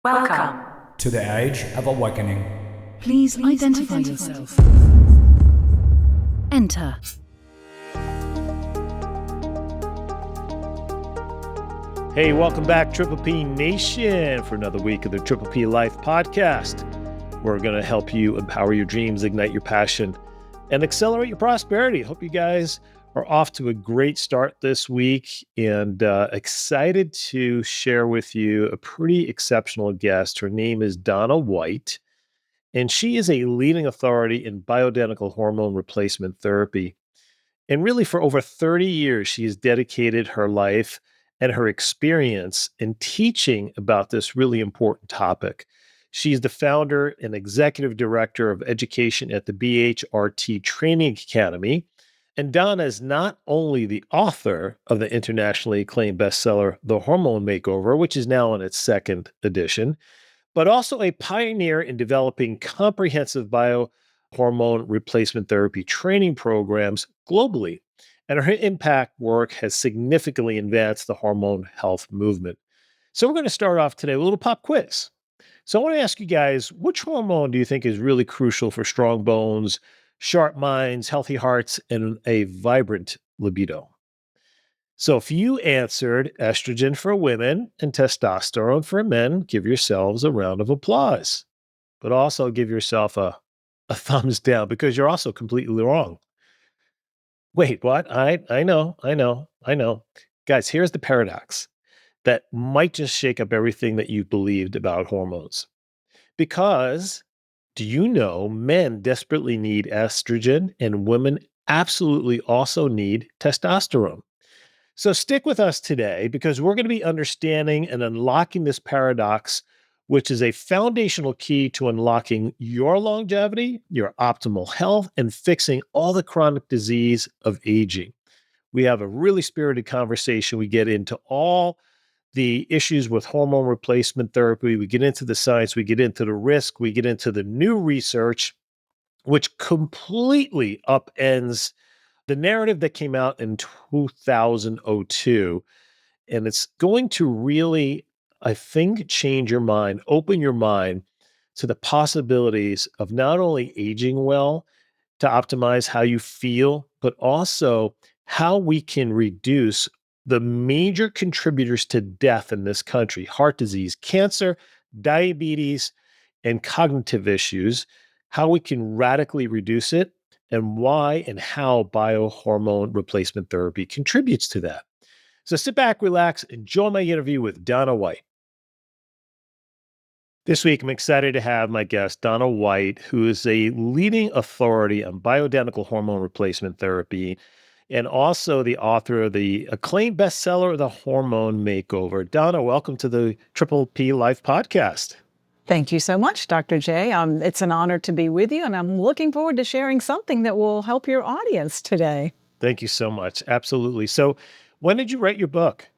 Welcome to the Age of Awakening. Please identify yourself. Enter. Hey, welcome back, Triple P Nation, for another week of the Triple P Life podcast. We're going to help you empower your dreams, ignite your passion, and accelerate your prosperity. Hope you guys are off to a great start this week, and excited to share with you a pretty exceptional guest. Her name is Donna White, and she is a leading authority in bioidentical hormone replacement therapy. And really, for over 30 years, she has dedicated her life and her experience in teaching about this really important topic. She's the founder and executive director of education at the BHRT Training Academy. And Donna is not only the author of the internationally acclaimed bestseller, The Hormone Makeover, which is now in its second edition, but also a pioneer in developing comprehensive biohormone replacement therapy training programs globally. And her impact work has significantly advanced the hormone health movement. So we're going to start off today with a little pop quiz. So I want to ask you guys, which hormone do you think is really crucial for strong bones, sharp minds, healthy hearts, and a vibrant libido? So if you answered estrogen for women and testosterone for men, give yourselves a round of applause. But also give yourself a thumbs down because you're also completely wrong. Wait, what? I know. Guys, here's the paradox that might just shake up everything that you believed about hormones. Because do you know men desperately need estrogen and women absolutely also need testosterone? So stick with us today because we're going to be understanding and unlocking this paradox, which is a foundational key to unlocking your longevity, your optimal health, and fixing all the chronic disease of aging. We have a really spirited conversation. We get into all the issues with hormone replacement therapy. We get into the science, we get into the risk, we get into the new research, which completely upends the narrative that came out in 2002. And it's going to really, I think, change your mind, open your mind to the possibilities of not only aging well to optimize how you feel, but also how we can reduce the major contributors to death in this country: heart disease, cancer, diabetes, and cognitive issues, how we can radically reduce it, and why and how biohormone replacement therapy contributes to that. So sit back, relax, enjoy my interview with Donna White. This week, I'm excited to have my guest, Donna White, who is a leading authority on bioidentical hormone replacement therapy and also the author of the acclaimed bestseller, The Hormone Makeover. Donna, welcome to the Triple P Life podcast. Thank you so much, Dr. J. It's an honor to be with you, and I'm looking forward to sharing something that will help your audience today. Thank you so much. Absolutely. So when did you write your book?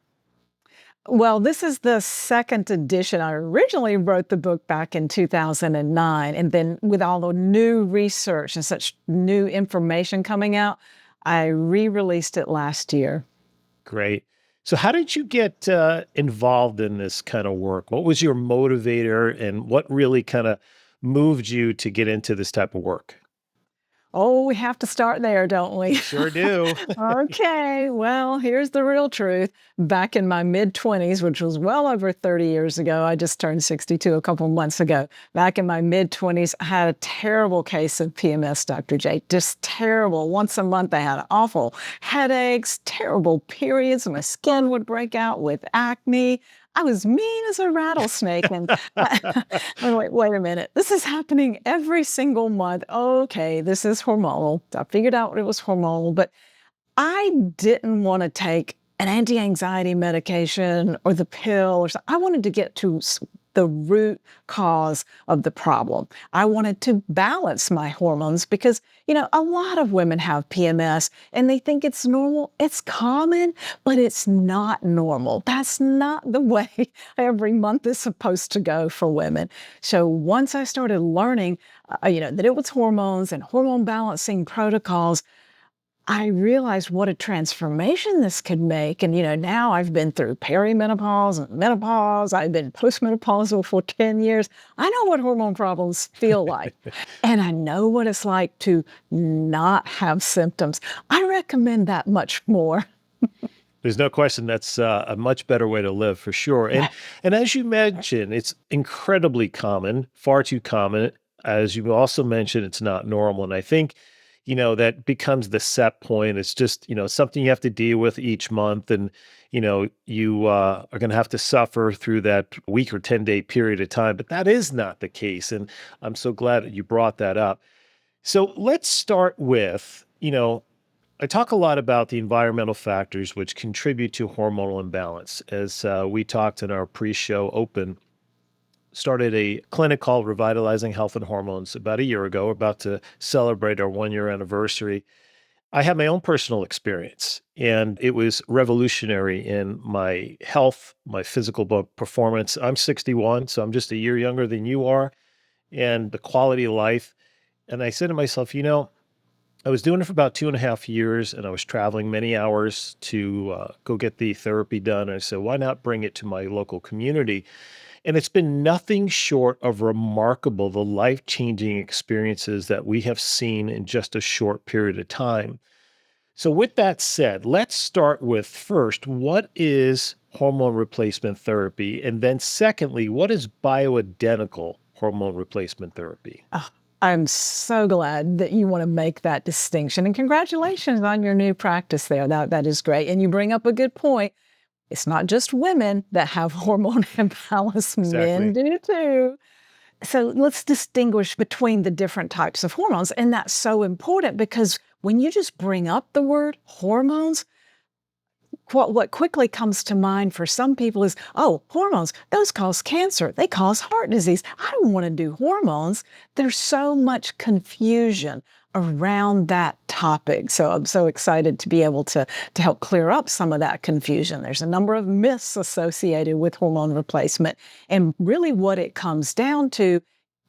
Well, this is the second edition. I originally wrote the book back in 2009, and then with all the new research and such new information coming out, I re-released it last year. Great. So how did you get involved in this kind of work? What was your motivator and what really kind of moved you to get into this type of work? Oh, we have to start there, don't we? Sure do. Okay, well, here's the real truth. Back in my mid-20s, which was well over 30 years ago, I just turned 62 a couple months ago. Back in my mid-20s, I had a terrible case of PMS, Dr. J. Just terrible. Once a month, I had awful headaches, terrible periods. My skin would break out with acne. I was mean as a rattlesnake. And wait a minute. This is happening every single month. Okay, this is hormonal. I figured out it was hormonal, but I didn't want to take an anti-anxiety medication or the pill or something. I wanted to get to the root cause of the problem. I wanted to balance my hormones because, a lot of women have PMS and they think it's normal. It's common, but it's not normal. That's not the way every month is supposed to go for women. So once I started learning, that it was hormones and hormone balancing protocols, I realized what a transformation this could make. And, now I've been through perimenopause and menopause. I've been postmenopausal for 10 years. I know what hormone problems feel like. And I know what it's like to not have symptoms. I recommend that much more. There's no question that's a much better way to live for sure. And as you mentioned, it's incredibly common, far too common. As you also mentioned, it's not normal. And I think, that becomes the set point. It's just, something you have to deal with each month. And, you are going to have to suffer through that week or 10-day period of time. But that is not the case. And I'm so glad that you brought that up. So let's start with, I talk a lot about the environmental factors which contribute to hormonal imbalance. As we talked in our pre-show open, started a clinic called Revitalizing Health and Hormones about a year ago. We're about to celebrate our 1-year anniversary. I had my own personal experience, and it was revolutionary in my health, my physical performance. I'm 61, so I'm just a year younger than you are, and the quality of life. And I said to myself, I was doing it for about 2.5 years, and I was traveling many hours to go get the therapy done. And I said, why not bring it to my local community? And it's been nothing short of remarkable, the life-changing experiences that we have seen in just a short period of time. So with that said, let's start with first, what is hormone replacement therapy? And then secondly, what is bioidentical hormone replacement therapy? I'm so glad that you want to make that distinction. And congratulations on your new practice there. That is great. And you bring up a good point. It's not just women that have hormone imbalance, men do too. So let's distinguish between the different types of hormones. And that's so important because when you just bring up the word hormones, what quickly comes to mind for some people is, oh, hormones, those cause cancer. They cause heart disease. I don't want to do hormones. There's so much confusion around that topic. So I'm so excited to be able to help clear up some of that confusion. There's a number of myths associated with hormone replacement. And really what it comes down to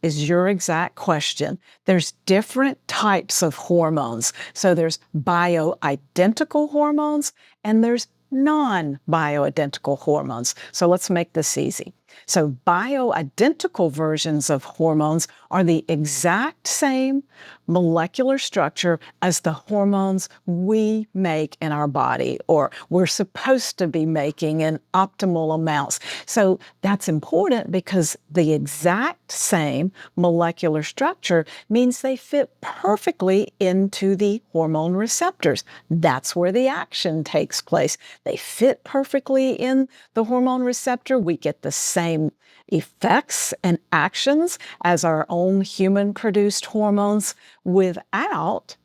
is your exact question. There's different types of hormones. So there's bioidentical hormones and there's non-bioidentical hormones. So let's make this easy. So bioidentical versions of hormones are the exact same molecular structure as the hormones we make in our body, or we're supposed to be making in optimal amounts. So that's important because the exact same molecular structure means they fit perfectly into the hormone receptors. That's where the action takes place. They fit perfectly in the hormone receptor. We get the same effects and actions as our own human-produced hormones without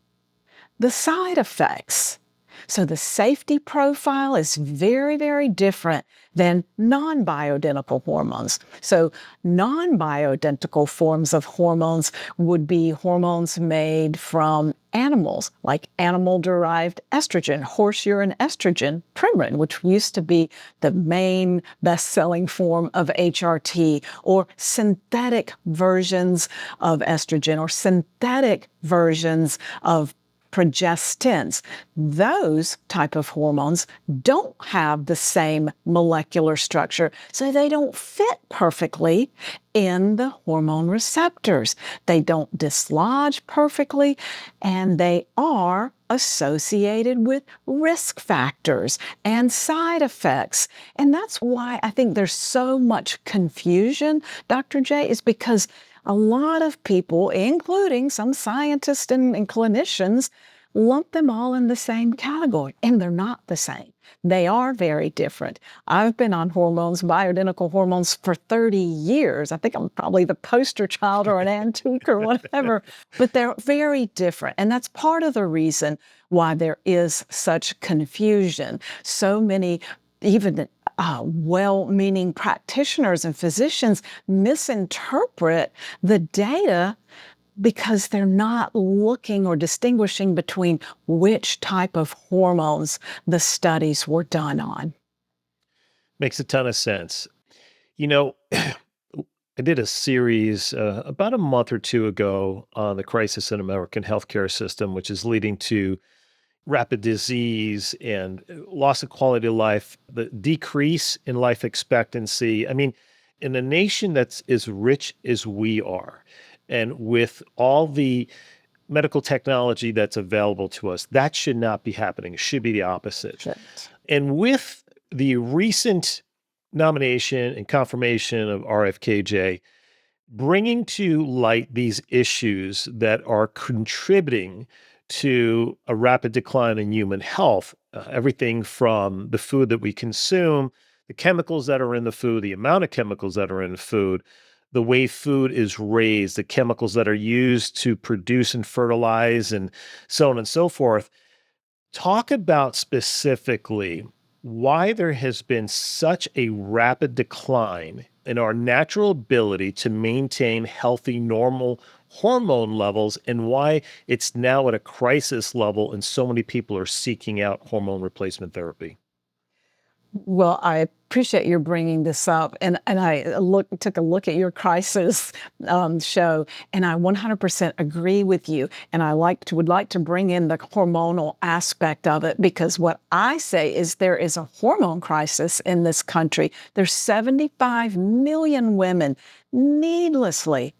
the side effects. So the safety profile is very, very different than non-bioidentical hormones. So non-bioidentical forms of hormones would be hormones made from animals, like animal-derived estrogen, horse urine estrogen, Premarin, which used to be the main best-selling form of HRT, or synthetic versions of estrogen, or synthetic versions of progestins. Those type of hormones don't have the same molecular structure, so they don't fit perfectly in the hormone receptors. They don't dislodge perfectly, and they are associated with risk factors and side effects. And that's why I think there's so much confusion, Dr. J, is because a lot of people, including some scientists and clinicians, lump them all in the same category, and they're not the same. They are very different. I've been on hormones, bioidentical hormones, for 30 years. I think I'm probably the poster child or an antique or whatever, but they're very different. And that's part of the reason why there is such confusion. So many, even well-meaning practitioners and physicians misinterpret the data because they're not looking or distinguishing between which type of hormones the studies were done on. Makes a ton of sense. I did a series about a month or two ago on the crisis in American healthcare system, which is leading to rapid disease and loss of quality of life, the decrease in life expectancy. I mean, in a nation that's as rich as we are, and with all the medical technology that's available to us, that should not be happening. It should be the opposite. Shit. And with the recent nomination and confirmation of RFKJ, bringing to light these issues that are contributing to a rapid decline in human health, everything from the food that we consume, the chemicals that are in the food, the amount of chemicals that are in the food, the way food is raised, the chemicals that are used to produce and fertilize, and so on and so forth. Talk about specifically why there has been such a rapid decline in our natural ability to maintain healthy, normal hormone levels, and why it's now at a crisis level and so many people are seeking out hormone replacement therapy. Well, I appreciate your bringing this up, and I took a look at your crisis show, and I 100% agree with you. And I would like to bring in the hormonal aspect of it, because what I say is there is a hormone crisis in this country. There's 75 million women needlessly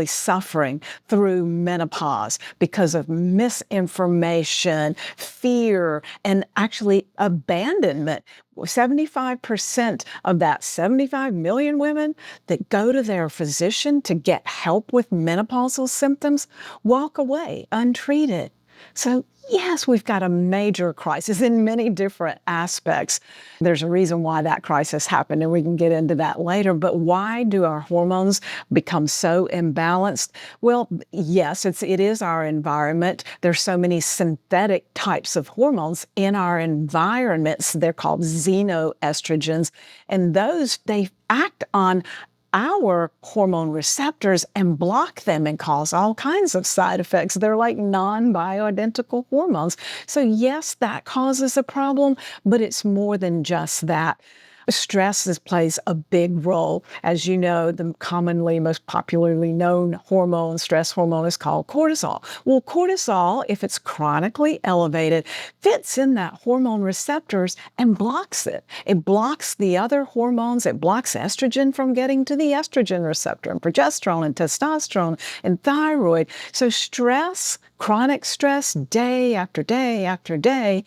suffering through menopause because of misinformation, fear, and actually abandonment. 75% of that 75 million women that go to their physician to get help with menopausal symptoms walk away untreated. So yes, we've got a major crisis in many different aspects. There's a reason why that crisis happened, and we can get into that later. But why do our hormones become so imbalanced? Well, yes, it is our environment. There's so many synthetic types of hormones in our environments. They're called xenoestrogens, and those, they act on our hormone receptors and block them and cause all kinds of side effects. They're like non-bioidentical hormones. So yes, that causes a problem, but it's more than just that. Stress plays a big role. As you know, the commonly, most popularly known stress hormone is called cortisol. Well, cortisol, if it's chronically elevated, fits in that hormone receptors and blocks it. It blocks the other hormones. It blocks estrogen from getting to the estrogen receptor, and progesterone and testosterone and thyroid. So stress, chronic stress, day after day after day,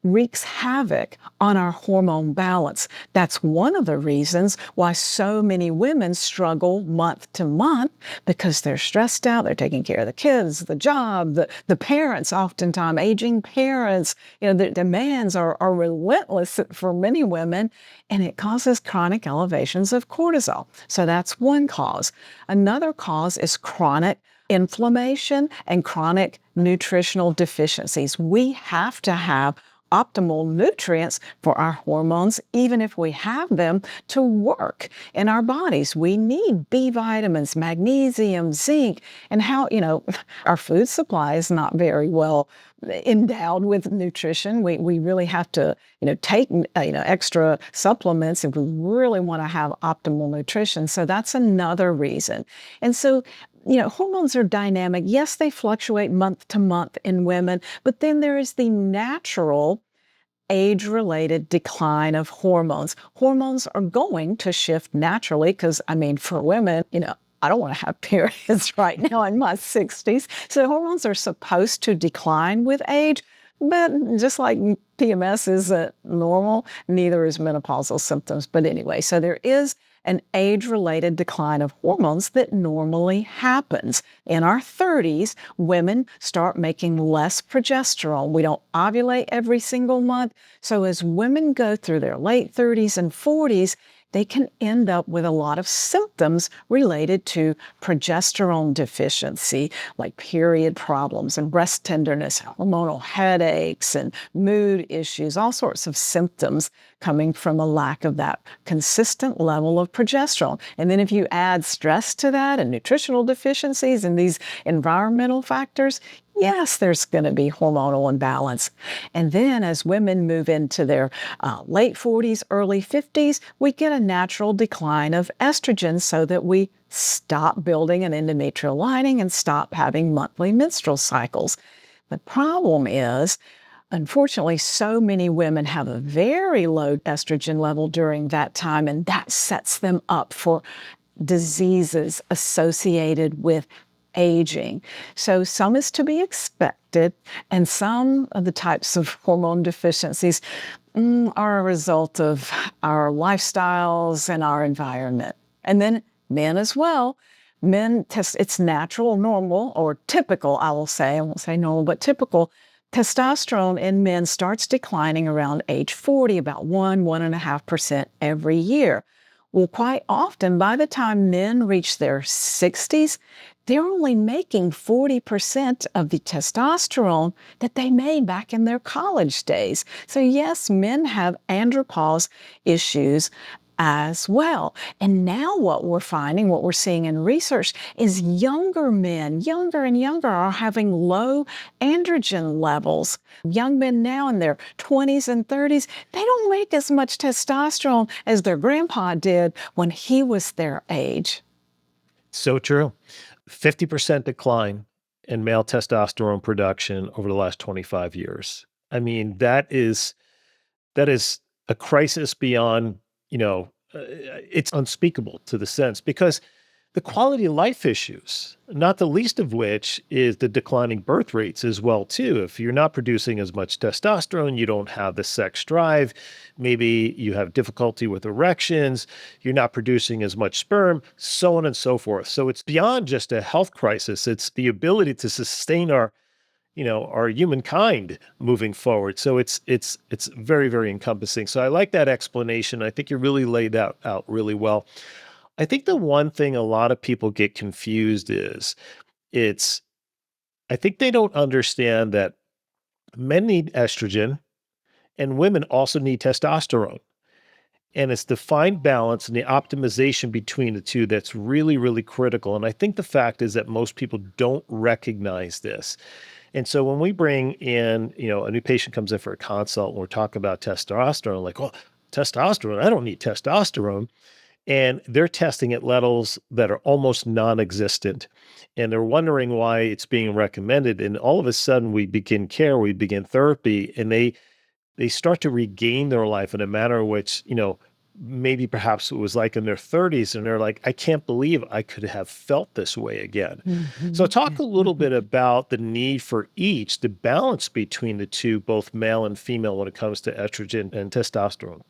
wreaks havoc on our hormone balance. That's one of the reasons why so many women struggle month to month, because they're stressed out, they're taking care of the kids, the job, the parents, oftentimes aging parents. The demands are relentless for many women, and it causes chronic elevations of cortisol. So that's one cause. Another cause is chronic inflammation and chronic nutritional deficiencies. We have to have optimal nutrients for our hormones, even if we have them, to work in our bodies. We need B vitamins, magnesium, zinc, and our food supply is not very well endowed with nutrition. We really have to, take, extra supplements if we really want to have optimal nutrition. So that's another reason. And so, hormones are dynamic. Yes, they fluctuate month to month in women, but then there is the natural age-related decline of hormones. Hormones are going to shift naturally because, for women, I don't want to have periods right now in my 60s. So hormones are supposed to decline with age, but just like PMS isn't normal, neither is menopausal symptoms. But anyway, so there is an age-related decline of hormones that normally happens. In our 30s, women start making less progesterone. We don't ovulate every single month. So as women go through their late 30s and 40s, they can end up with a lot of symptoms related to progesterone deficiency, like period problems and breast tenderness, hormonal headaches, and mood issues, all sorts of symptoms coming from a lack of that consistent level of progesterone. And then if you add stress to that and nutritional deficiencies and these environmental factors, yes, there's going to be hormonal imbalance. And then as women move into their late 40s, early 50s, we get a natural decline of estrogen so that we stop building an endometrial lining and stop having monthly menstrual cycles. The problem is, unfortunately, so many women have a very low estrogen level during that time, and that sets them up for diseases associated with aging. So some is to be expected, and some of the types of hormone deficiencies are a result of our lifestyles and our environment. And then men as well. Men test, it's natural, normal, or typical, I will say, I won't say normal, but typical. Testosterone in men starts declining around age 40, about 1.5% every year. Well, quite often, by the time men reach their 60s, they're only making 40% of the testosterone that they made back in their college days. So yes, men have andropause issues as well. And now what we're finding, what we're seeing in research is younger men, younger and younger, are having low androgen levels. Young men now in their 20s and 30s, they don't make as much testosterone as their grandpa did when he was their age. So true. 50% decline in male testosterone production over the last 25 years. I mean, that is a crisis beyond, it's unspeakable to the sense because the quality of life issues, not the least of which is the declining birth rates as well too. If you're not producing as much testosterone, you don't have the sex drive, maybe you have difficulty with erections, you're not producing as much sperm, so on and so forth. So it's beyond just a health crisis. It's the ability to sustain our humankind moving forward. So it's very, very encompassing. So I like that explanation. I think you really laid that out really well. I think the one thing a lot of people get confused is I think they don't understand that men need estrogen and women also need testosterone. And it's the fine balance and the optimization between the two that's really, really critical. And I think the fact is that most people don't recognize this. And so when we bring in, a new patient comes in for a consult and we're talking about testosterone, like, well, testosterone, I don't need testosterone. And they're testing at levels that are almost non-existent. And they're wondering why it's being recommended. And all of a sudden we begin care, we begin therapy, and they start to regain their life in a manner which, maybe perhaps it was like in their 30s, and they're like, I can't believe I could have felt this way again. So talk a little bit about the need for each, the balance between the two, both male and female, when it comes to estrogen and testosterone.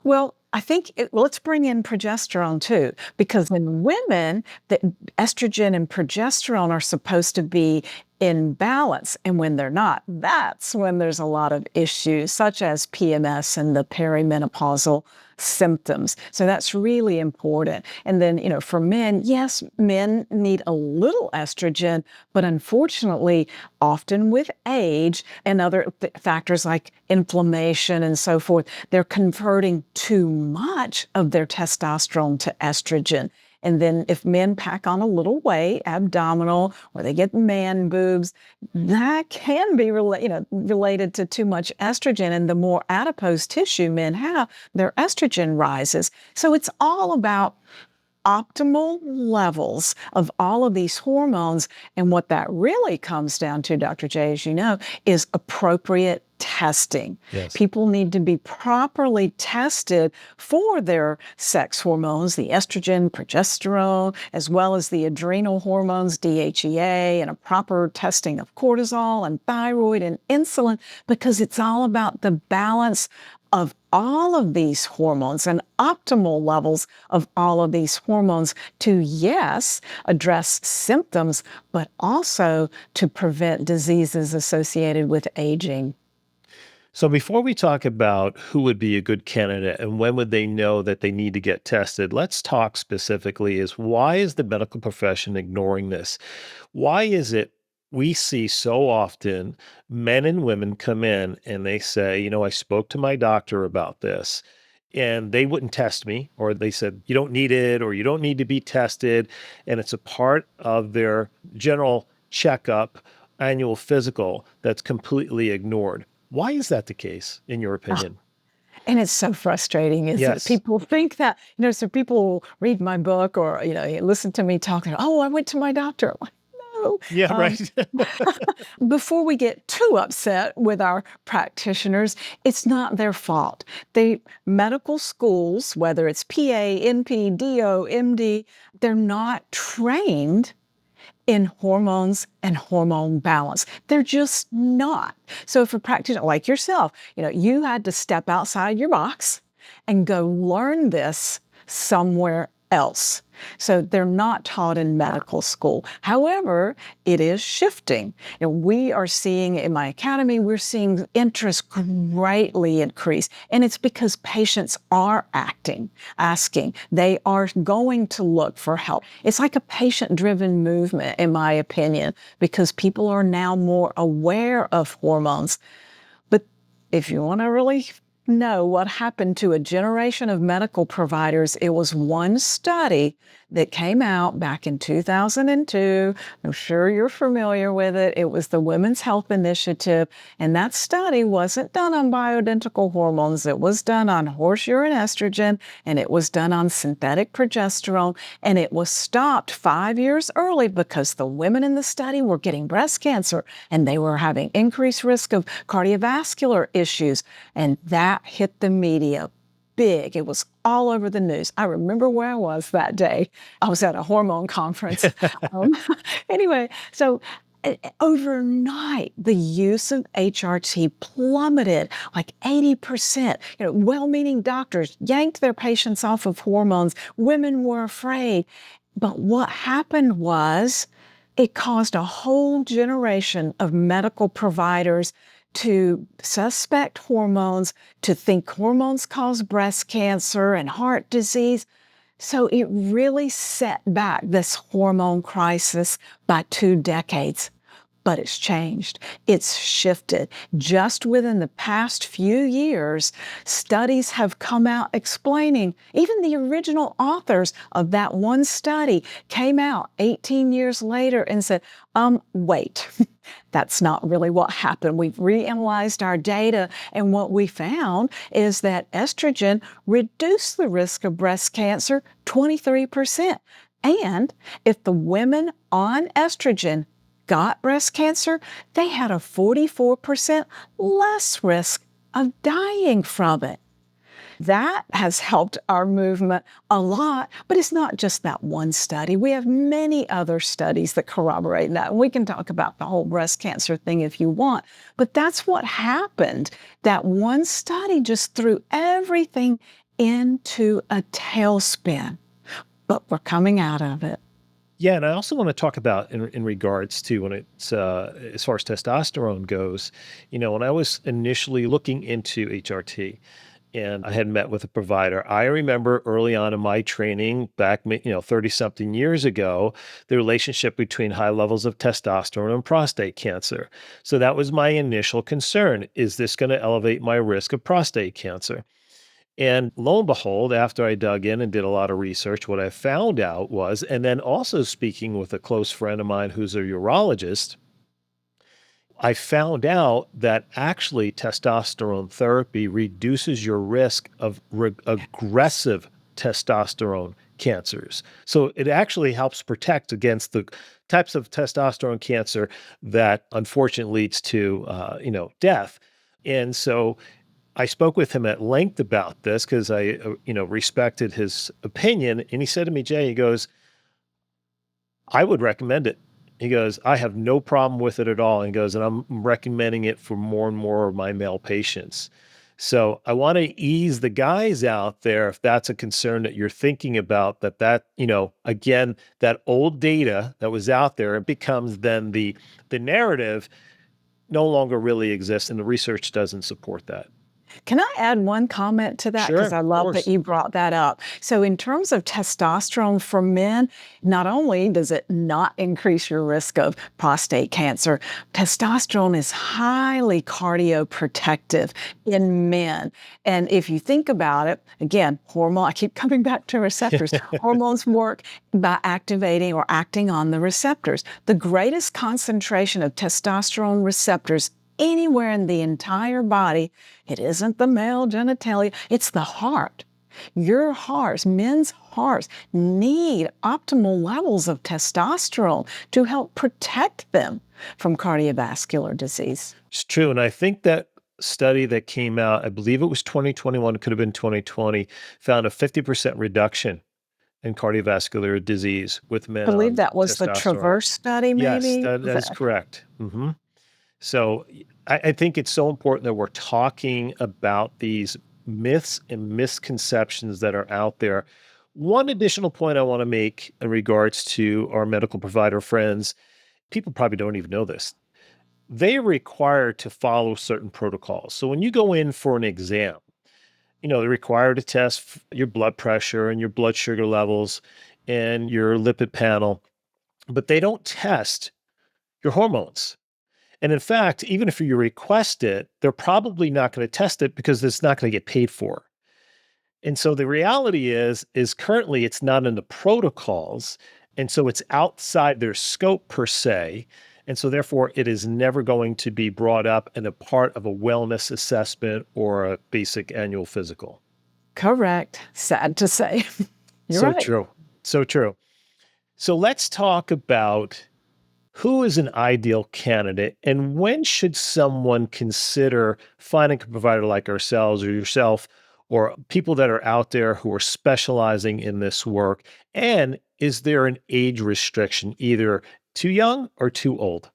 Well, I think let's bring in progesterone too, because in women, the estrogen and progesterone are supposed to be in balance. And when they're not, that's when there's a lot of issues, such as PMS and the perimenopausal symptoms. So that's really important. And then, for men, yes, men need a little estrogen, but unfortunately, often with age and other factors like inflammation and so forth, they're converting too much of their testosterone to estrogen. And then if men pack on a little weight, abdominal, or they get man boobs, that can be related to too much estrogen. And the more adipose tissue men have, their estrogen rises. So it's all about optimal levels of all of these hormones. And what that really comes down to, Dr. J, as you know, is appropriate testing. Yes. People need to be properly tested for their sex hormones, the estrogen, progesterone, as well as the adrenal hormones, DHEA, and a proper testing of cortisol and thyroid and insulin, because it's all about the balance of all of these hormones and optimal levels of all of these hormones to, yes, address symptoms, but also to prevent diseases associated with aging. So before we talk about who would be a good candidate and when would they know that they need to get tested, let's talk specifically is why is the medical profession ignoring this? Why is it we see so often men and women come in and they say, I spoke to my doctor about this and they wouldn't test me, or they said, you don't need it, or you don't need to be tested. And it's a part of their general checkup, annual physical that's completely ignored. Why is that the case, in your opinion? And it's so frustrating, isn't Yes. it? People think that, so people read my book or, listen to me talking, oh, I went to my doctor. no. Yeah, right. Before we get too upset with our practitioners, it's not their fault. Medical schools, whether it's PA, NP, DO, MD, they're not trained in hormones and hormone balance. They're just not. So if a practitioner like yourself, you had to step outside your box and go learn this somewhere else. So they're not taught in medical school. However, it is shifting. We are seeing in my academy, we're seeing interest greatly increase. And it's because patients are asking. They are going to look for help. It's like a patient-driven movement, in my opinion, because people are now more aware of hormones. But if you want to really know what happened to a generation of medical providers, it was one study that came out back in 2002. I'm sure you're familiar with it. It was the Women's Health Initiative, and that study wasn't done on bioidentical hormones. It was done on horse urine estrogen, and it was done on synthetic progesterone, and it was stopped 5 years early because the women in the study were getting breast cancer, and they were having increased risk of cardiovascular issues, and that hit the media big. It was all over the news. I remember where I was that day. I was at a hormone conference. Anyway, so overnight, the use of HRT plummeted like 80%. Well-meaning doctors yanked their patients off of hormones. Women were afraid. But what happened was it caused a whole generation of medical providers to suspect hormones, to think hormones cause breast cancer and heart disease. So it really set back this hormone crisis by 2 decades. But it's changed. It's shifted. Just within the past few years, studies have come out explaining, even the original authors of that one study came out 18 years later and said, wait, that's not really what happened. We've reanalyzed our data, and what we found is that estrogen reduced the risk of breast cancer 23%. And if the women on estrogen got breast cancer, they had a 44% less risk of dying from it. That has helped our movement a lot, but it's not just that one study. We have many other studies that corroborate that. And we can talk about the whole breast cancer thing if you want, but that's what happened. That one study just threw everything into a tailspin, but we're coming out of it. Yeah, and I also want to talk about in regards to when it's as far as testosterone goes, when I was initially looking into HRT and I had met with a provider, I remember early on in my training back, 30 something years ago, the relationship between high levels of testosterone and prostate cancer. So that was my initial concern. Is this going to elevate my risk of prostate cancer? And lo and behold, after I dug in and did a lot of research, what I found out was, and then also speaking with a close friend of mine who's a urologist, I found out that actually testosterone therapy reduces your risk of aggressive testosterone cancers. So it actually helps protect against the types of testosterone cancer that unfortunately leads to, death. And so I spoke with him at length about this because I, respected his opinion. And he said to me, Jay, he goes, I would recommend it. He goes, I have no problem with it at all. And he goes, and I'm recommending it for more and more of my male patients. So I want to ease the guys out there if that's a concern that you're thinking about, that again, that old data that was out there, it becomes then the narrative no longer really exists, and the research doesn't support that. Can I add one comment to that? Sure, Because I of love course. that you brought that up. So in terms of testosterone for men, not only does it not increase your risk of prostate cancer, testosterone is highly cardioprotective in men. And if you think about it, again, I keep coming back to receptors. Hormones work by activating or acting on the receptors. The greatest concentration of testosterone receptors anywhere in the entire body, it isn't the male genitalia, it's the heart. Your hearts, men's parts need optimal levels of testosterone to help protect them from cardiovascular disease. It's true. And I think that study that came out, I believe it was 2021, it could have been 2020, found a 50% reduction in cardiovascular disease with I men believe on that was the testosterone. Traverse study, Yes, maybe. that is correct. So I think it's so important that we're talking about these myths and misconceptions that are out there. One additional point I want to make in regards to our medical provider friends, people probably don't even know this. They are required to follow certain protocols. So when you go in for an exam, they're required to test your blood pressure and your blood sugar levels and your lipid panel, but they don't test your hormones. And in fact, even if you request it, they're probably not going to test it because it's not going to get paid for. And so the reality is currently it's not in the protocols. And so it's outside their scope per se. And so therefore it is never going to be brought up in a part of a wellness assessment or a basic annual physical. Correct. Sad to say. You're So right. true. So true. So let's talk about who is an ideal candidate and when should someone consider finding a provider like ourselves or yourself or people that are out there who are specializing in this work? And is there an age restriction, either too young or too old?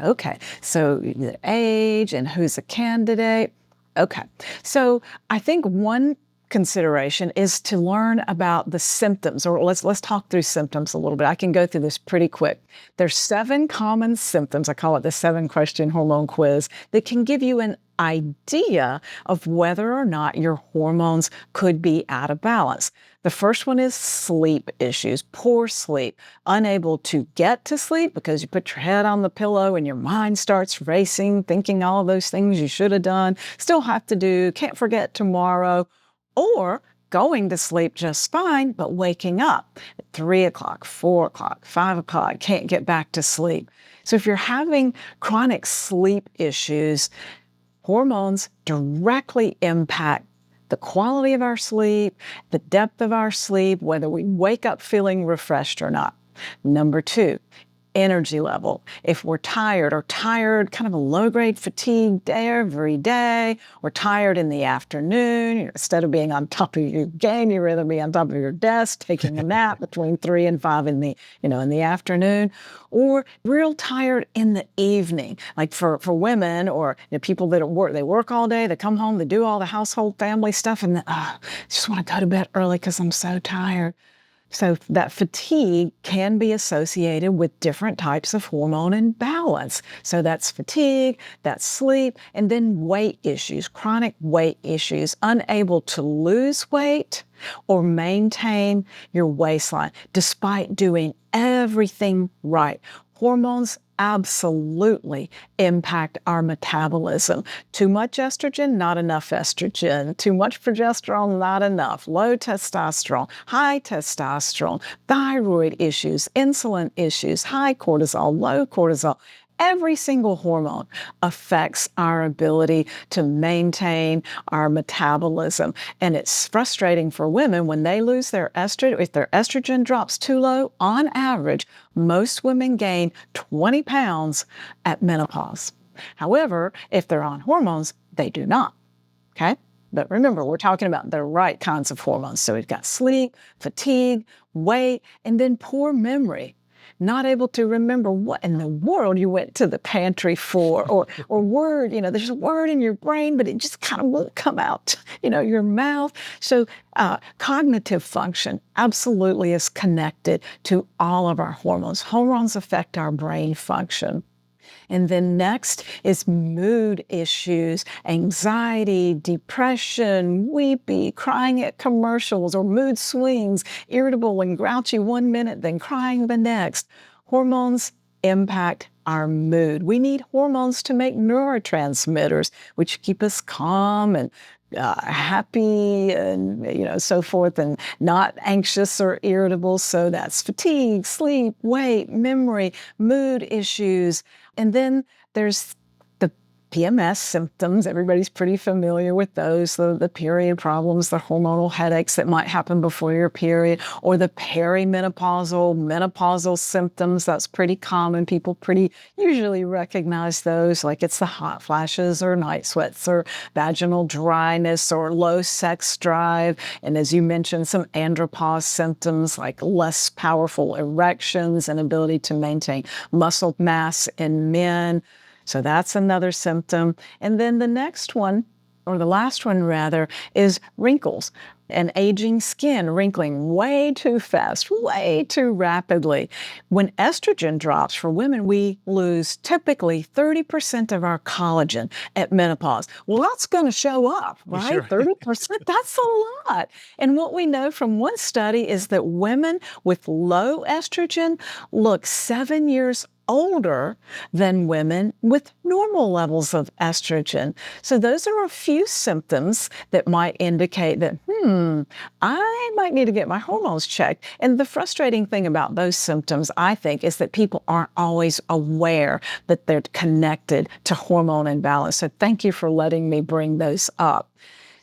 Okay, so the age and who's a candidate. Okay, so I think one consideration is to learn about the symptoms, or let's talk through symptoms a little bit. I can go through this pretty quick. There's 7 common symptoms. I call it the 7-question hormone quiz that can give you an idea of whether or not your hormones could be out of balance. The first one is sleep issues, poor sleep, unable to get to sleep because you put your head on the pillow and your mind starts racing, thinking all of those things you should have done, still have to do, can't forget tomorrow, or going to sleep just fine, but waking up at 3 o'clock, 4 o'clock, 5 o'clock, can't get back to sleep. So if you're having chronic sleep issues, hormones directly impact the quality of our sleep, the depth of our sleep, whether we wake up feeling refreshed or not. Number 2, energy level. If we're tired, kind of a low-grade fatigue day every day, or tired in the afternoon, instead of being on top of your game, you'd rather be on top of your desk, taking a nap between 3 and 5 in the afternoon, or real tired in the evening, like for women or people that they work all day, they come home, they do all the household family stuff, and just want to go to bed early because I'm so tired. So that fatigue can be associated with different types of hormone imbalance. So that's fatigue, that's sleep, and then weight issues, chronic weight issues, unable to lose weight or maintain your waistline despite doing everything right. Hormones absolutely impact our metabolism. Too much estrogen, not enough estrogen. Too much progesterone, not enough. Low testosterone, high testosterone, thyroid issues, insulin issues, high cortisol, low cortisol. Every single hormone affects our ability to maintain our metabolism. And it's frustrating for women when they lose their estrogen. If their estrogen drops too low, on average, most women gain 20 pounds at menopause. However, if they're on hormones, they do not. Okay? But remember, we're talking about the right kinds of hormones. So we've got sleep, fatigue, weight, and then poor memory. Not able to remember what in the world you went to the pantry for, or word, there's a word in your brain, but it just kind of won't come out, your mouth. So cognitive function absolutely is connected to all of our hormones. Hormones affect our brain function. And then next is mood issues, anxiety, depression, weepy, crying at commercials, or mood swings, irritable and grouchy one minute, then crying the next. Hormones impact our mood. We need hormones to make neurotransmitters, which keep us calm and happy and so forth, and not anxious or irritable. So that's fatigue, sleep, weight, memory, mood issues. And then there's the PMS symptoms. Everybody's pretty familiar with those, the period problems, the hormonal headaches that might happen before your period, or the perimenopausal, menopausal symptoms. That's pretty common. People pretty usually recognize those, like it's the hot flashes or night sweats or vaginal dryness or low sex drive. And as you mentioned, some andropause symptoms like less powerful erections and ability to maintain muscle mass in men. So that's another symptom. And then the next one, or the last one rather, is wrinkles and aging skin, wrinkling way too fast, way too rapidly. When estrogen drops for women, we lose typically 30% of our collagen at menopause. Well, that's going to show up, right? Sure. 30%, that's a lot. And what we know from one study is that women with low estrogen look 7 years older than women with normal levels of estrogen. So those are a few symptoms that might indicate that, I might need to get my hormones checked. And the frustrating thing about those symptoms, I think, is that people aren't always aware that they're connected to hormone imbalance. So thank you for letting me bring those up.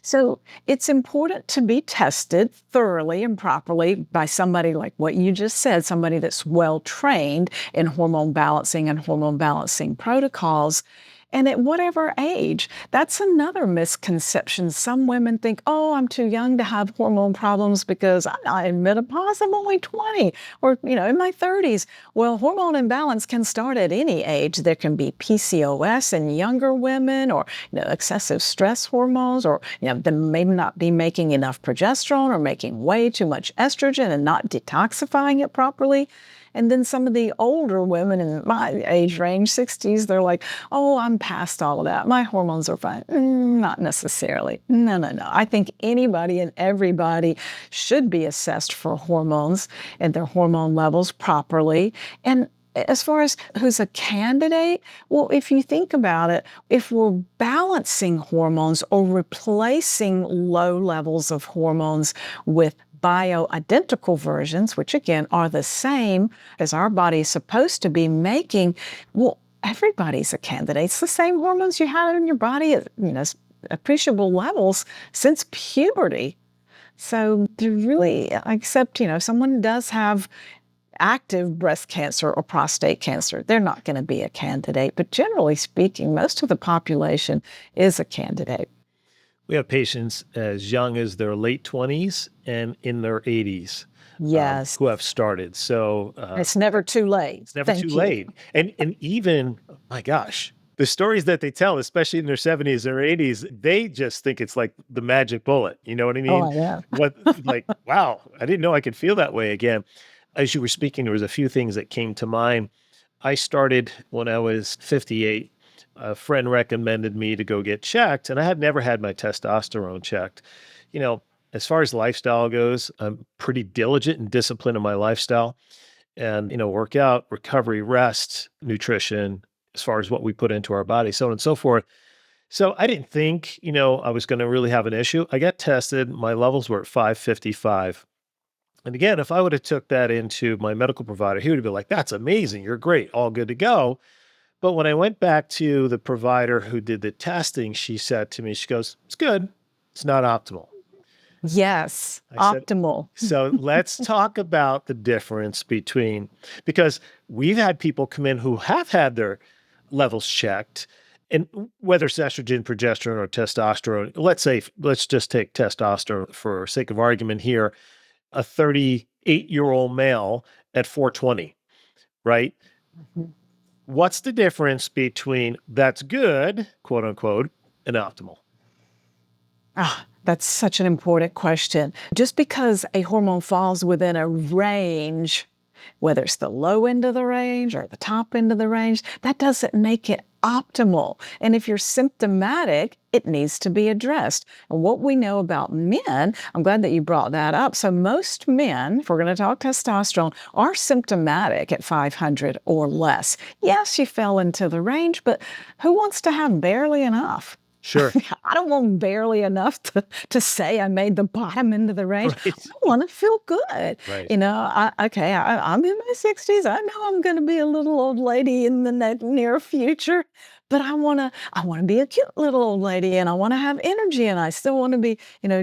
So it's important to be tested thoroughly and properly by somebody like what you just said, somebody that's well trained in hormone balancing and hormone balancing protocols. And at whatever age, that's another misconception. Some women think, oh, I'm too young to have hormone problems because I'm not in menopause, I'm only 20 or, in my 30s. Well, hormone imbalance can start at any age. There can be PCOS in younger women or, excessive stress hormones or, they may not be making enough progesterone or making way too much estrogen and not detoxifying it properly. And then some of the older women in my age range, 60s, they're like, oh, I'm past all of that. My hormones are fine. Not necessarily. No. I think anybody and everybody should be assessed for hormones and their hormone levels properly. And as far as who's a candidate, well, if you think about it, if we're balancing hormones or replacing low levels of hormones with bioidentical versions, which again are the same as our body is supposed to be making, well, everybody's a candidate. It's the same hormones you had in your body at appreciable levels since puberty. So to really, except, someone does have active breast cancer or prostate cancer, they're not going to be a candidate. But generally speaking, most of the population is a candidate. We have patients as young as their late 20s and in their 80s. Yes. Who have started. So it's never too late. It's never too late. And even, my gosh, the stories that they tell, especially in their 70s or 80s, they just think it's like the magic bullet. You know what I mean? Oh, yeah. Wow, I didn't know I could feel that way again. As you were speaking, there was a few things that came to mind. I started when I was 58. A friend recommended me to go get checked, and I had never had my testosterone checked. As far as lifestyle goes, I'm pretty diligent and disciplined in my lifestyle and, workout, recovery, rest, nutrition, as far as what we put into our body, so on and so forth. So I didn't think, I was going to really have an issue. I got tested. My levels were at 555. And again, if I would have took that into my medical provider, he would have been like, that's amazing. You're great. All good to go. But when I went back to the provider who did the testing, she said to me, she goes, it's good. It's not optimal. Yes, optimal. So let's talk about the difference because we've had people come in who have had their levels checked, and whether it's estrogen, progesterone, or testosterone, let's just take testosterone for sake of argument here, a 38-year-old male at 420, right? Mm-hmm. What's the difference between that's good, quote unquote, and optimal? That's such an important question. Just because a hormone falls within a range, whether it's the low end of the range or the top end of the range, that doesn't make it optimal. And if you're symptomatic, it needs to be addressed. And what we know about men, I'm glad that you brought that up. So most men, if we're going to talk testosterone, are symptomatic at 500 or less. Yes, you fell into the range, but who wants to have barely enough? Sure. I don't want barely enough to say I made the bottom end of the range. Right. I want to feel good. Right. I'm in my 60s. I know I'm going to be a little old lady in the near future, but I want to be a cute little old lady, and I want to have energy, and I still want to be,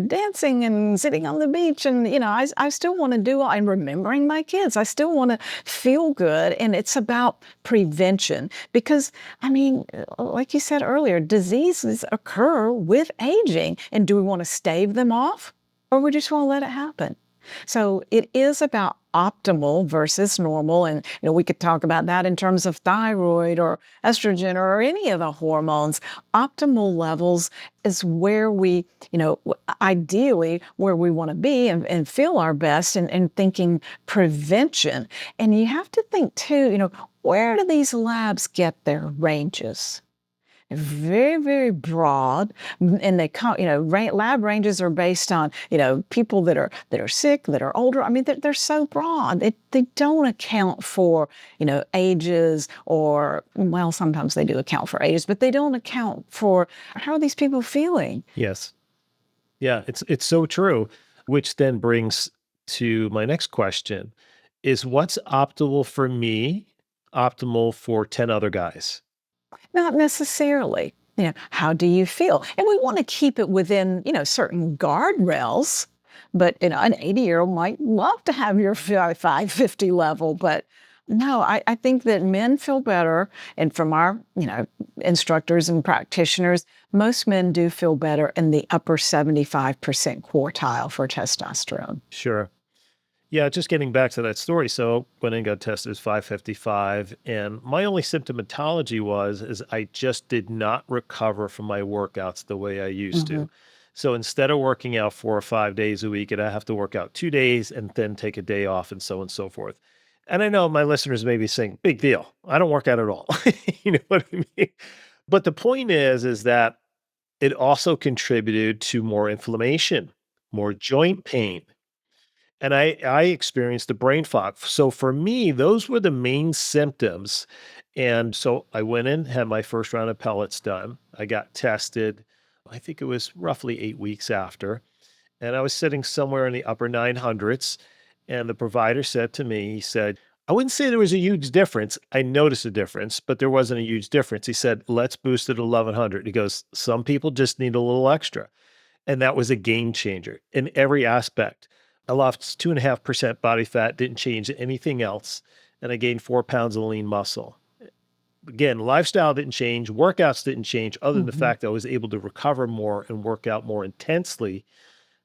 dancing and sitting on the beach, and I still want to do and remembering my kids. I still want to feel good, and it's about prevention because like you said earlier, diseases occur with aging, and do we want to stave them off, or we just want to let it happen? So it is about optimal versus normal. And, we could talk about that in terms of thyroid or estrogen or any of the hormones. Optimal levels is where we, ideally where we want to be and feel our best and thinking prevention. And you have to think too, where do these labs get their ranges? Very, very broad, and they come. Lab ranges are based on people that are sick, that are older. I mean, they're so broad. They don't account for ages, or well, sometimes they do account for ages, but they don't account for how are these people feeling. Yes. Yeah, it's so true, which then brings to my next question is what's optimal for me, optimal for 10 other guys? Not necessarily. How do you feel? And we want to keep it within, certain guardrails. But, an 80-year-old might love to have your 550 level. But no, I think that men feel better. And from our, instructors and practitioners, most men do feel better in the upper 75% quartile for testosterone. Sure. Yeah, just getting back to that story. So went and got tested, it was 555, and my only symptomatology is I just did not recover from my workouts the way I used Mhm. to. So instead of working out 4 or 5 days a week, and I have to work out 2 days and then take a day off and so on and so forth. And I know my listeners may be saying, big deal. I don't work out at all. You know what I mean? But the point is that it also contributed to more inflammation, more joint pain, and I experienced the brain fog. So for me, those were the main symptoms. And so I went in, had my first round of pellets done. I got tested, I think it was roughly 8 weeks after. And I was sitting somewhere in the upper 900s. And the provider said to me, he said, I wouldn't say there was a huge difference. I noticed a difference, but there wasn't a huge difference. He said, let's boost it to 1100. He goes, some people just need a little extra. And that was a game changer in every aspect. I lost 2.5% body fat, didn't change anything else. And I gained 4 pounds of lean muscle. Again, lifestyle didn't change, workouts didn't change, other than the Mhm. fact that I was able to recover more and work out more intensely.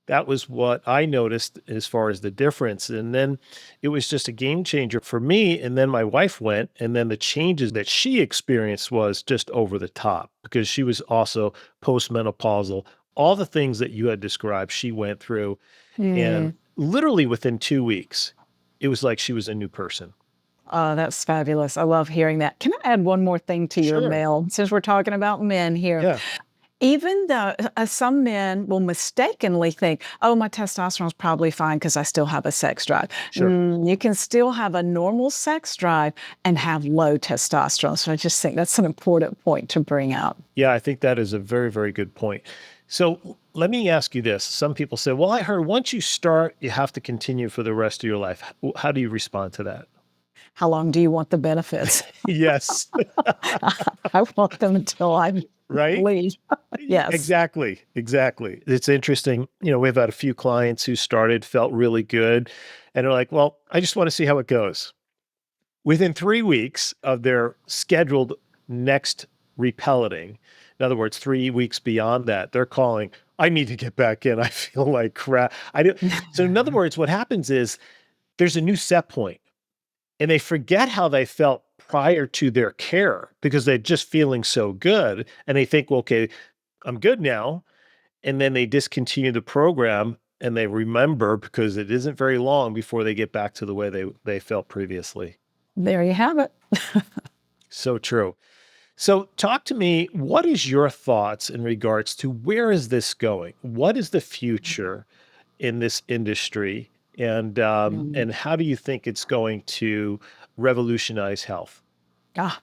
That was what I noticed as far as the difference. And then it was just a game changer for me. And then my wife went, and then the changes that she experienced was just over the top because she was also postmenopausal. All the things that you had described, she went through. And Yeah. literally within 2 weeks, it was like she was a new person. Oh, that's fabulous. I love hearing that. Can I add one more thing to your Sure. mail, since we're talking about men here? Yeah. Even though some men will mistakenly think, oh, my testosterone's probably fine because I still have a sex drive. Sure. You can still have a normal sex drive and have low testosterone. So I just think that's an important point to bring out. Yeah, I think that is a very, very good point. So let me ask you this. Some people say, well, I heard once you start, you have to continue for the rest of your life. How do you respond to that? How long do you want the benefits? Yes. I want them until I Right? leave. Yes. Exactly. Exactly. It's interesting. We've had a few clients who started, felt really good, and they're like, well, I just want to see how it goes. Within 3 weeks of their scheduled next repelleting, in other words, 3 weeks beyond that, they're calling, I need to get back in. I feel like crap. I do. So in other words, what happens is there's a new set point and they forget how they felt prior to their care because they're just feeling so good. And they think, well, okay, I'm good now. And then they discontinue the program and they remember because it isn't very long before they get back to the way they felt previously. There you have it. So true. So talk to me, what is your thoughts in regards to where is this going? What is the future in this industry? And how do you think it's going to revolutionize health? Ah,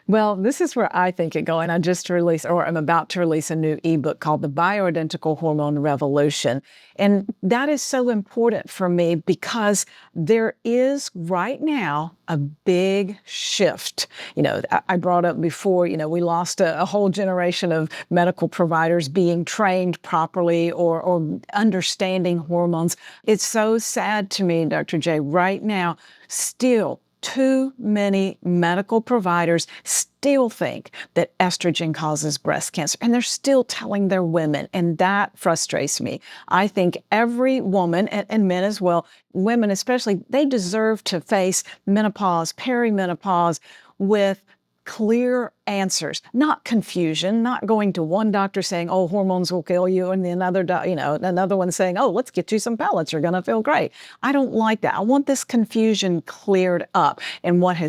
Well, this is where I think it going. I just released, or I'm about to release a new ebook called The Bioidentical Hormone Revolution. And that is so important for me because there is right now a big shift. I brought up before, we lost a whole generation of medical providers being trained properly or understanding hormones. It's so sad to me, Dr. J, right now, still too many medical providers still think that estrogen causes breast cancer, and they're still telling their women, and that frustrates me. I think every woman, and men as well, women especially, they deserve to face menopause, perimenopause with clear answers, not confusion, not going to one doctor saying, oh, hormones will kill you, and the another one saying, oh, let's get you some pellets, you're going to feel great. I don't like that. I want this confusion cleared up. And what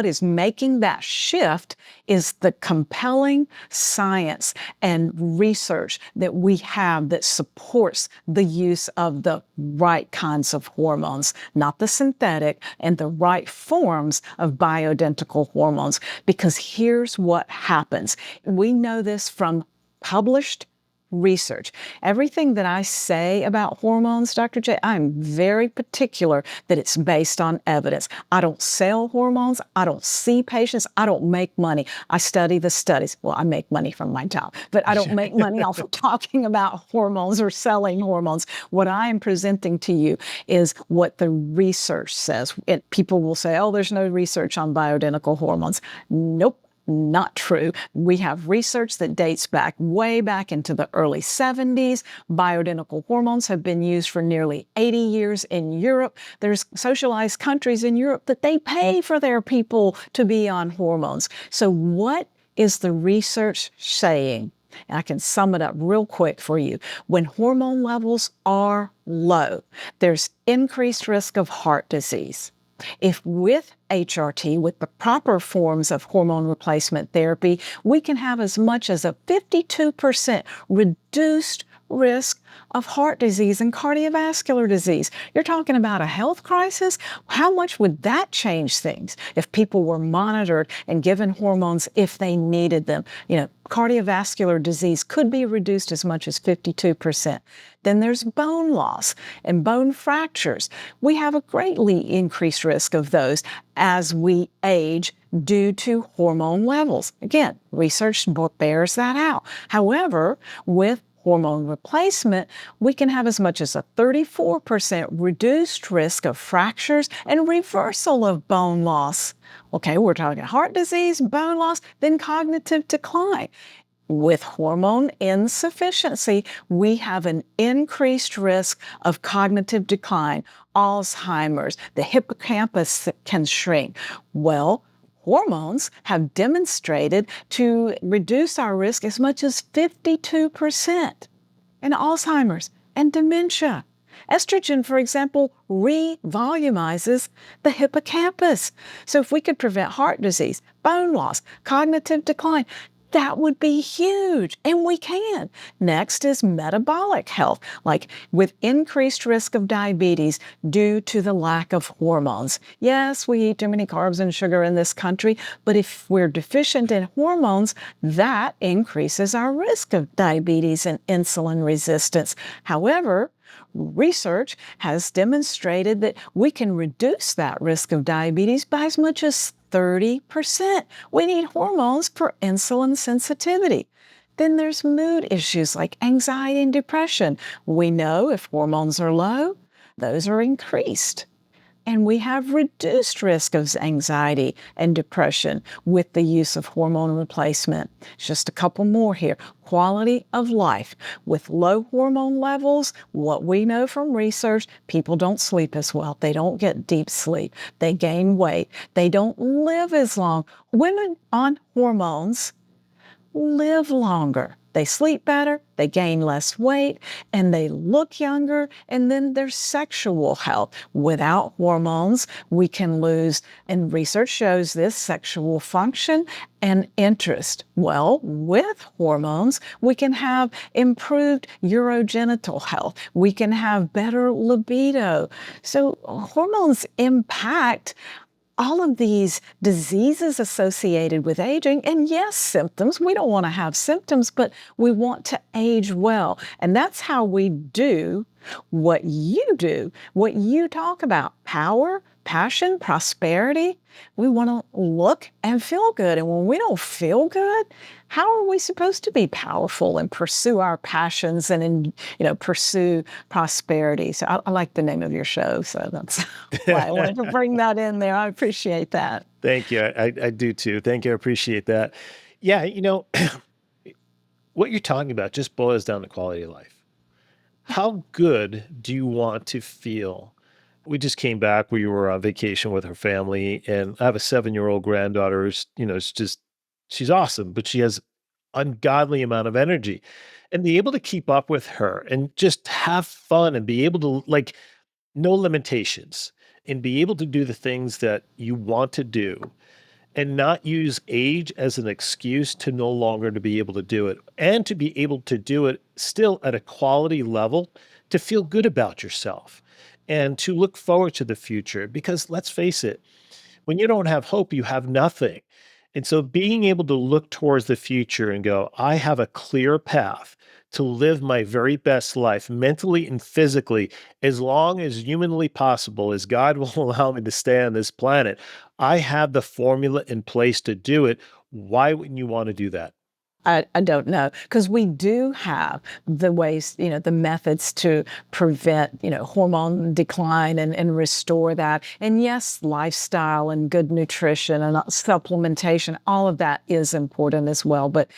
is making that shift is the compelling science and research that we have that supports the use of the right kinds of hormones, not the synthetic, and the right forms of bioidentical hormones. Because here's what happens. We know this from published research. Everything that I say about hormones, Dr. J, I'm very particular that it's based on evidence. I don't sell hormones. I don't see patients. I don't make money. I study the studies. Well, I make money from my job, but I don't make money off of talking about hormones or selling hormones. What I am presenting to you is what the research says. People will say, oh, there's no research on bioidentical hormones. Nope. Not true. We have research that dates back way back into the early 70s. Bioidentical hormones have been used for nearly 80 years in Europe. There's socialized countries in Europe that they pay for their people to be on hormones. So what is the research saying? And I can sum it up real quick for you. When hormone levels are low, there's increased risk of heart disease. If with HRT, with the proper forms of hormone replacement therapy, we can have as much as a 52% reduced risk of heart disease and cardiovascular disease. You're talking about a health crisis? How much would that change things if people were monitored and given hormones if they needed them? Cardiovascular disease could be reduced as much as 52%. Then there's bone loss and bone fractures. We have a greatly increased risk of those as we age due to hormone levels. Again, research bears that out. However, with hormone replacement, we can have as much as a 34% reduced risk of fractures and reversal of bone loss. Okay, we're talking heart disease, bone loss, then cognitive decline. With hormone insufficiency, we have an increased risk of cognitive decline, Alzheimer's, the hippocampus can shrink. Well, hormones have demonstrated to reduce our risk as much as 52% in Alzheimer's and dementia. Estrogen, for example, revolumizes the hippocampus. So if we could prevent heart disease, bone loss, cognitive decline, that would be huge, and we can. Next is metabolic health, like with increased risk of diabetes due to the lack of hormones. Yes, we eat too many carbs and sugar in this country, but if we're deficient in hormones, that increases our risk of diabetes and insulin resistance. However, research has demonstrated that we can reduce that risk of diabetes by as much as 30%. We need hormones for insulin sensitivity. Then there's mood issues like anxiety and depression. We know if hormones are low, those are increased. And we have reduced risk of anxiety and depression with the use of hormone replacement. Just a couple more here. Quality of life. With low hormone levels, what we know from research, people don't sleep as well. They don't get deep sleep. They gain weight. They don't live as long. Women on hormones live longer. They sleep better, they gain less weight, and they look younger. And then there's sexual health. Without hormones, we can lose, and research shows this, sexual function and interest. Well, with hormones, we can have improved urogenital health. We can have better libido. So hormones impact all of these diseases associated with aging, and yes, symptoms. We don't want to have symptoms, but we want to age well. And that's how we do, what you talk about: power, passion, prosperity. We want to look and feel good. And when we don't feel good, how are we supposed to be powerful and pursue our passions and pursue prosperity? So I like the name of your show. So that's why I wanted to bring that in there. I appreciate that. Thank you. I do too. Thank you. I appreciate that. Yeah, what you're talking about just boils down to quality of life. How good do you want to feel? We just came back. We were on vacation with her family, and I have a 7-year-old granddaughter who's, she's awesome, but she has ungodly amount of energy. And be able to keep up with her and just have fun and be able to, like, no limitations, and be able to do the things that you want to do and not use age as an excuse to no longer to be able to do it, and to be able to do it still at a quality level, to feel good about yourself and to look forward to the future. Because let's face it, when you don't have hope, you have nothing. And so being able to look towards the future and go, I have a clear path to live my very best life mentally and physically, as long as humanly possible, as God will allow me to stay on this planet. I have the formula in place to do it. Why wouldn't you want to do that? I don't know, because we do have the ways, the methods to prevent, hormone decline and restore that. And yes, lifestyle and good nutrition and supplementation, all of that is important as well. But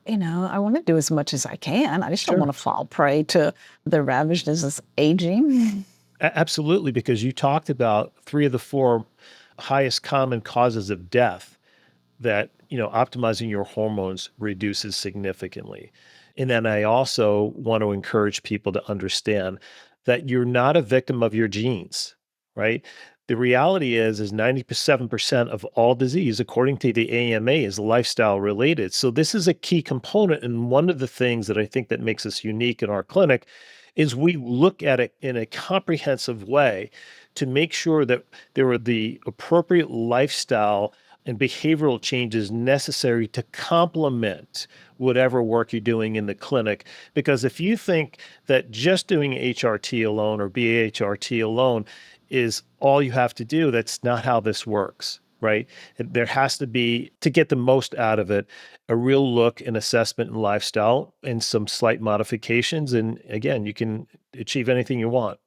I want to do as much as I can. I just don't want to fall prey to the ravages of aging. Absolutely, because you talked about 3 of the 4 highest common causes of death that, optimizing your hormones reduces significantly. And then I also want to encourage people to understand that you're not a victim of your genes, right? The reality is 97% of all disease, according to the AMA, is lifestyle related. So this is a key component. And one of the things that I think that makes us unique in our clinic is we look at it in a comprehensive way to make sure that there are the appropriate lifestyle and behavioral changes necessary to complement whatever work you're doing in the clinic. Because if you think that just doing HRT alone or BHRT alone is all you have to do, that's not how this works, right? There has to be, to get the most out of it, a real look and assessment and lifestyle and some slight modifications. And again, you can achieve anything you want.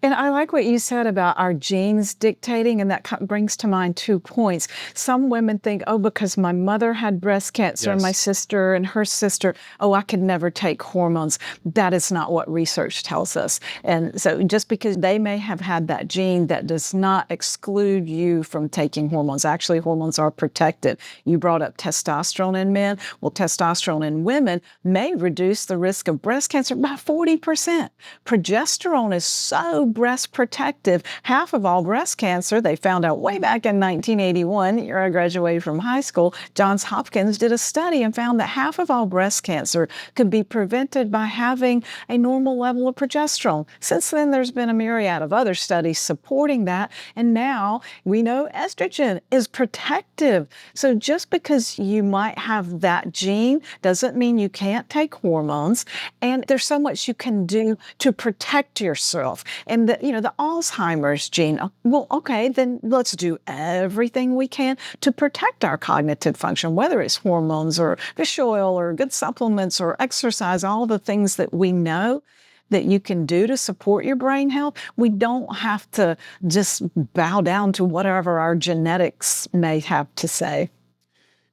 And I like what you said about our genes dictating, and that brings to mind 2 points. Some women think, because my mother had breast cancer, and my sister and her sister, I could never take hormones. That is not what research tells us. And so just because they may have had that gene, that does not exclude you from taking hormones. Actually, hormones are protective. You brought up testosterone in men. Well, testosterone in women may reduce the risk of breast cancer by 40%. Progesterone is so breast protective. Half of all breast cancer, they found out way back in 1981, the year I graduated from high school, Johns Hopkins did a study and found that half of all breast cancer could be prevented by having a normal level of progesterone. Since then, there's been a myriad of other studies supporting that. And now we know estrogen is protective. So just because you might have that gene doesn't mean you can't take hormones. And there's so much you can do to protect yourself. And the Alzheimer's gene, well, okay, then let's do everything we can to protect our cognitive function, whether it's hormones or fish oil or good supplements or exercise, all the things that we know that you can do to support your brain health. We don't have to just bow down to whatever our genetics may have to say.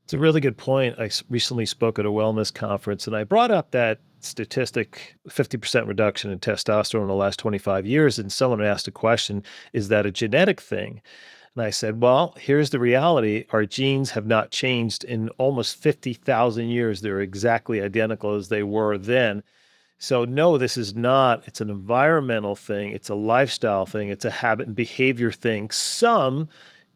It's a really good point. I recently spoke at a wellness conference, and I brought up that statistic, 50% reduction in testosterone in the last 25 years. And someone asked a question, is that a genetic thing? And I said, well, here's the reality. Our genes have not changed in almost 50,000 years. They're exactly identical as they were then. So no, this is not, it's an environmental thing. It's a lifestyle thing. It's a habit and behavior thing. Some,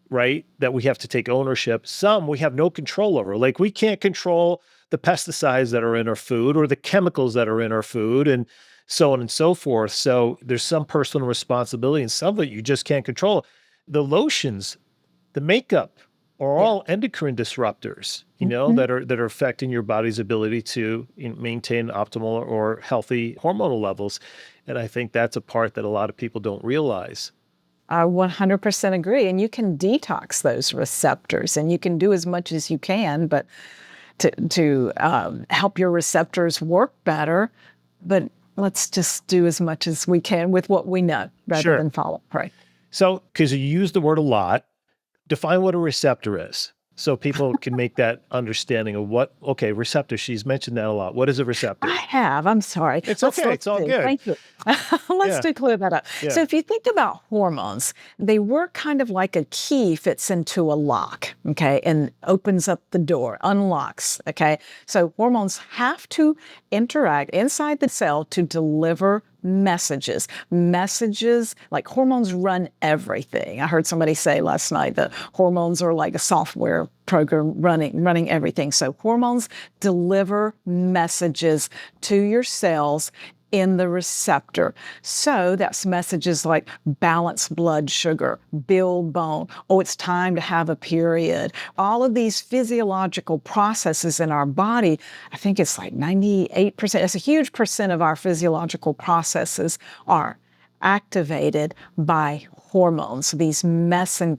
right, that we have to take ownership. Some we have no control over. Like, we can't control the pesticides that are in our food or the chemicals that are in our food and so on and so forth. So there's some personal responsibility, and some of it you just can't control. The lotions the makeup are all endocrine disruptors, that are affecting your body's ability to maintain optimal or healthy hormonal levels. And I think that's a part that a lot of people don't realize. I 100% agree. And you can detox those receptors, and you can do as much as you can, but to help your receptors work better. But let's just do as much as we can with what we know rather than follow. Right. So, because you use the word a lot, define what a receptor is, so people can make that understanding of receptor. She's mentioned that a lot. What is a receptor? I have. I'm sorry. It's okay. It's all good. Thank you. Let's clear that up. Yeah. So if you think about hormones, they work kind of like a key fits into a lock, okay, and opens up the door, unlocks, okay? So hormones have to interact inside the cell to deliver messages, like hormones run everything. I heard somebody say last night that hormones are like a software program running everything. So hormones deliver messages to your cells in the receptor. So that's messages like balance blood sugar, build bone, it's time to have a period. All of these physiological processes in our body, I think it's like 98%, it's a huge percent of our physiological processes are activated by hormones, these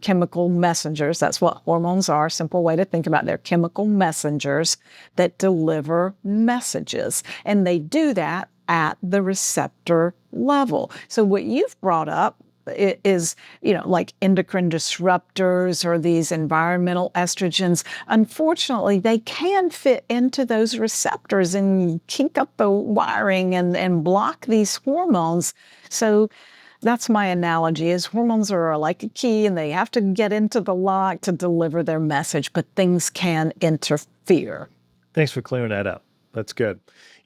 chemical messengers. That's what hormones are. Simple way to think about it. They're chemical messengers that deliver messages. And they do that at the receptor level. So what you've brought up is, like endocrine disruptors or these environmental estrogens. Unfortunately, they can fit into those receptors and kink up the wiring and block these hormones. So that's my analogy, is hormones are like a key and they have to get into the lock to deliver their message, but things can interfere. Thanks for clearing that up. That's good.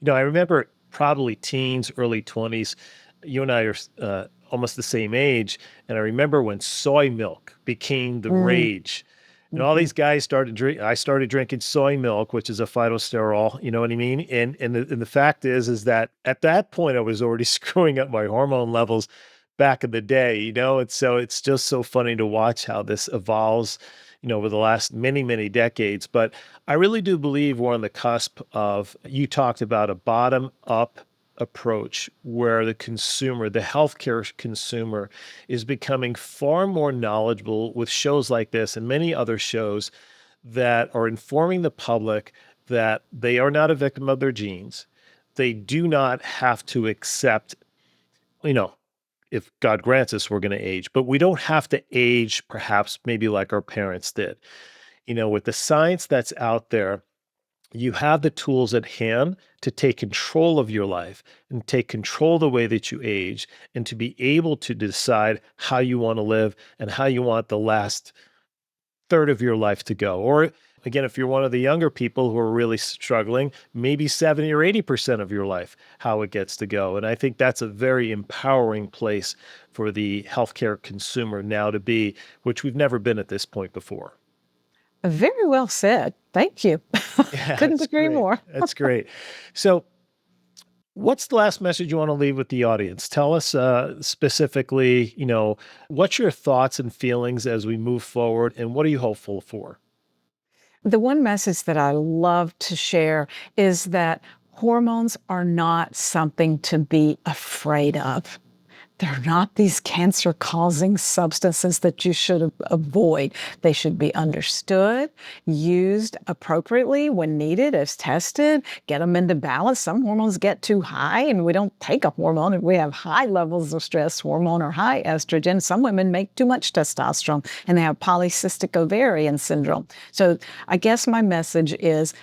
I remember probably teens, early 20s, you and I are almost the same age. And I remember when soy milk became the rage. And all these guys I started drinking soy milk, which is a phytosterol, you know what I mean? And the fact is that at that point, I was already screwing up my hormone levels back in the day, and so it's just so funny to watch how this evolves, over the last many, many decades. But I really do believe we're on the cusp of, you talked about a bottom-up approach where the consumer, the healthcare consumer, is becoming far more knowledgeable with shows like this and many other shows that are informing the public that they are not a victim of their genes. They do not have to accept, if God grants us, we're going to age, but we don't have to age perhaps maybe like our parents did. With the science that's out there, you have the tools at hand to take control of your life and take control of the way that you age and to be able to decide how you want to live and how you want the last third of your life to go. Or again, if you're one of the younger people who are really struggling, maybe 70 or 80% of your life, how it gets to go. And I think that's a very empowering place for the healthcare consumer now to be, which we've never been at this point before. Very well said. Thank you. Couldn't agree more. That's great. So what's the last message you want to leave with the audience? Tell us specifically, what's your thoughts and feelings as we move forward, and what are you hopeful for? The one message that I love to share is that hormones are not something to be afraid of. They're not these cancer-causing substances that you should avoid. They should be understood, used appropriately when needed, as tested, get them into balance. Some hormones get too high and we don't take a hormone and we have high levels of stress hormone or high estrogen. Some women make too much testosterone and they have polycystic ovarian syndrome. So I guess my message is,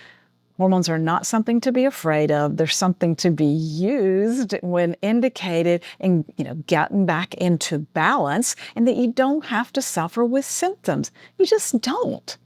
hormones are not something to be afraid of. They're something to be used when indicated and, gotten back into balance, and that you don't have to suffer with symptoms. You just don't.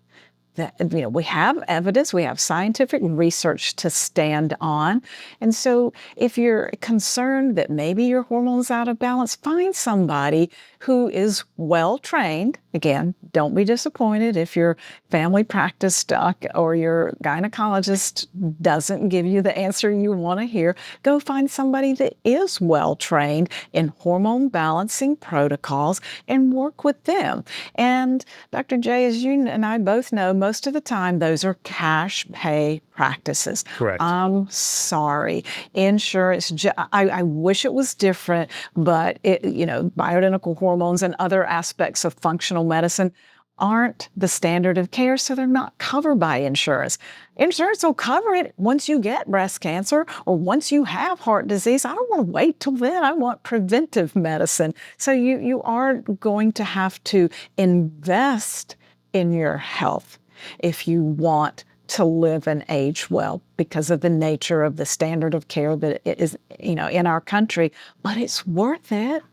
that, we have evidence, we have scientific research to stand on. And so if you're concerned that maybe your hormones out of balance, find somebody who is well trained. Again, don't be disappointed if your family practice doc or your gynecologist doesn't give you the answer you want to hear. Go find somebody that is well trained in hormone balancing protocols and work with them. And Dr. J, as you and I both know, most of the time those are cash pay practices. Correct. I'm sorry. Insurance, I wish it was different, but bioidentical hormones and other aspects of functional medicine aren't the standard of care, so they're not covered by insurance. Insurance will cover it once you get breast cancer or once you have heart disease. I don't want to wait till then. I want preventive medicine. So you are going to have to invest in your health if you want to live and age well because of the nature of the standard of care that it is, in our country. But it's worth it.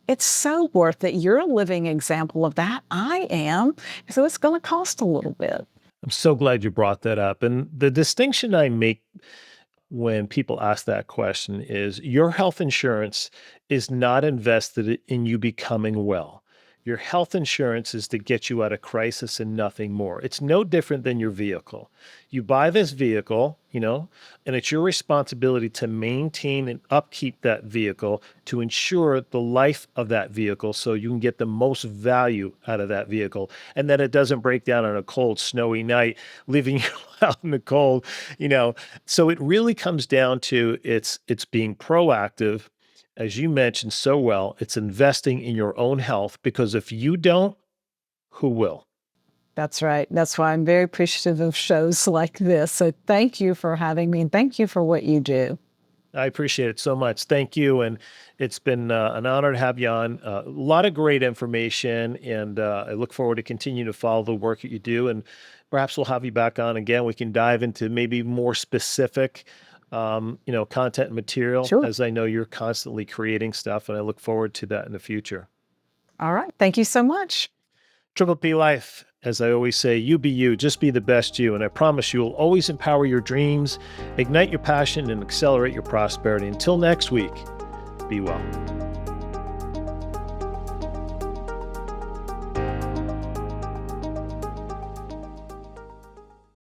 It's so worth it. You're a living example of that. I am. So it's going to cost a little bit. I'm so glad you brought that up. And the distinction I make when people ask that question is your health insurance is not invested in you becoming well. Your health insurance is to get you out of crisis and nothing more. It's no different than your vehicle. You buy this vehicle, and it's your responsibility to maintain and upkeep that vehicle to ensure the life of that vehicle so you can get the most value out of that vehicle and that it doesn't break down on a cold, snowy night, leaving you out in the cold, So it really comes down to it's being proactive. As you mentioned so well, it's investing in your own health because if you don't, who will? That's right. That's why I'm very appreciative of shows like this. So thank you for having me and thank you for what you do. I appreciate it so much. Thank you. And it's been an honor to have you on. A lot of great information. And I look forward to continue to follow the work that you do. And perhaps we'll have you back on again. We can dive into maybe more specific content and material, Sure. as I know you're constantly creating stuff, and I look forward to that in the future. All right. Thank you so much. Triple P Life, as I always say, you be you, just be the best you, and I promise you will always empower your dreams, ignite your passion, and accelerate your prosperity. Until next week, be well.